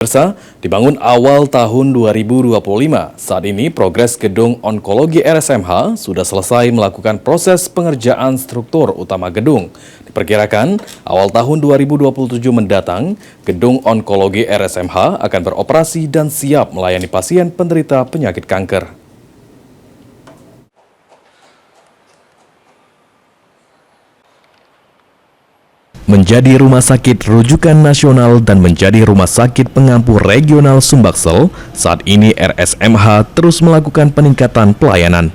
Pemirsa, dibangun awal tahun 2025, saat ini progres gedung onkologi RSMH sudah selesai melakukan proses pengerjaan struktur utama gedung. Diperkirakan awal tahun 2027 mendatang, gedung onkologi RSMH akan beroperasi dan siap melayani pasien penderita penyakit kanker. Menjadi rumah sakit rujukan nasional dan menjadi rumah sakit pengampu regional Sumbaksel, saat ini RSMH terus melakukan peningkatan pelayanan.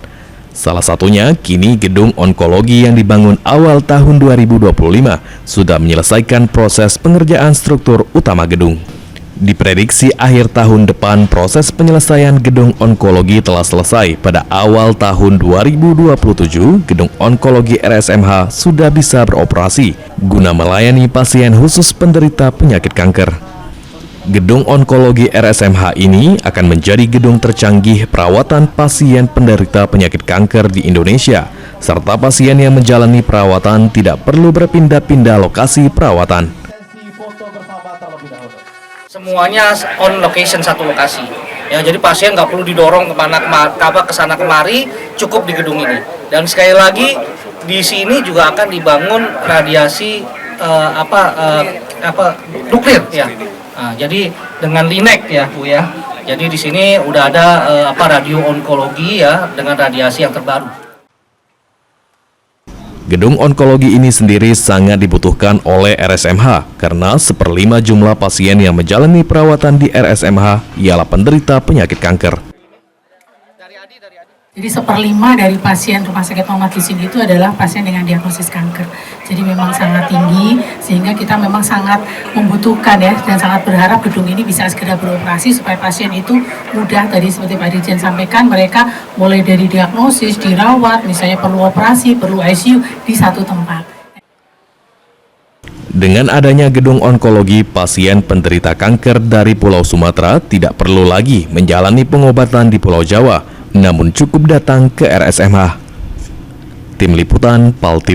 Salah satunya, kini gedung onkologi yang dibangun awal tahun 2025 sudah menyelesaikan proses pengerjaan struktur utama gedung. Diprediksi akhir tahun depan proses penyelesaian gedung onkologi telah selesai. Pada awal tahun 2027, gedung onkologi RSMH sudah bisa beroperasi guna melayani pasien khusus penderita penyakit kanker. Gedung onkologi RSMH ini akan menjadi gedung tercanggih perawatan pasien penderita penyakit kanker di Indonesia, serta pasien yang menjalani perawatan tidak perlu berpindah-pindah lokasi perawatan. Semuanya on location, satu lokasi. Ya, jadi pasien nggak perlu didorong ke sana kemari, cukup di gedung ini. Dan sekali lagi di sini juga akan dibangun radiasi nuklir ya. Nah, jadi dengan linek ya Bu ya. Jadi di sini udah ada radio onkologi ya dengan radiasi yang terbaru. Gedung onkologi ini sendiri sangat dibutuhkan oleh RSMH karena 1/5 jumlah pasien yang menjalani perawatan di RSMH ialah penderita penyakit kanker. Jadi 1/5 dari pasien rumah sakit Muhammad di sini itu adalah pasien dengan diagnosis kanker. Jadi memang sangat tinggi sehingga kita memang sangat membutuhkan ya dan sangat berharap gedung ini bisa segera beroperasi supaya pasien itu mudah, tadi seperti Pak Dirjen sampaikan, mereka mulai dari diagnosis, dirawat, misalnya perlu operasi, perlu ICU di satu tempat. Dengan adanya gedung onkologi, pasien penderita kanker dari Pulau Sumatera tidak perlu lagi menjalani pengobatan di Pulau Jawa, namun cukup datang ke RSMH. Tim Liputan PAL TV.